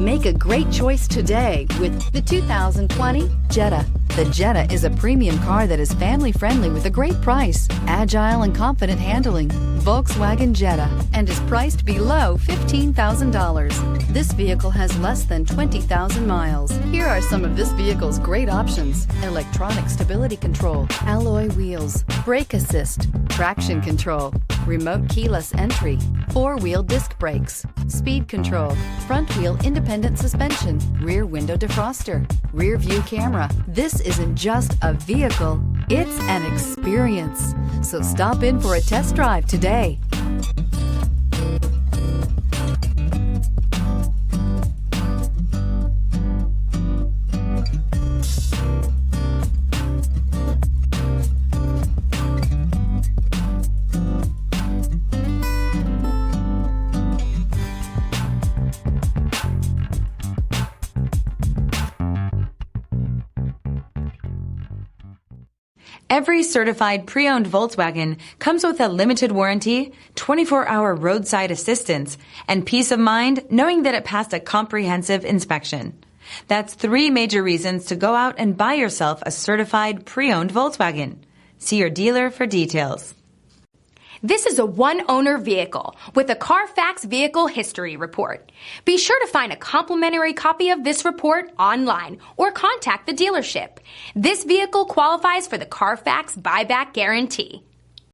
Make a great choice today with the 2020 Jetta. The Jetta is a premium car that is family-friendly with a great price, agile and confident handling. Volkswagen Jetta, and is priced below $15,000. This vehicle has less than 20,000 miles. Here are some of this vehicle's great options: electronic stability control, alloy wheels, brake assist, traction control, remote keyless entry, four-wheel disc brakes, speed control, front wheel independent suspension, rear window defroster, rear view camera. This isn't just a vehicle, it's an experience. So stop in for a test drive today. Every certified pre-owned Volkswagen comes with a limited warranty, 24-hour roadside assistance, and peace of mind knowing that it passed a comprehensive inspection. That's 3 major reasons to go out and buy yourself a certified pre-owned Volkswagen. See your dealer for details. This is a one-owner vehicle with a CARFAX Vehicle History Report. Be sure to find a complimentary copy of this report online or contact the dealership. This vehicle qualifies for the CARFAX Buyback Guarantee.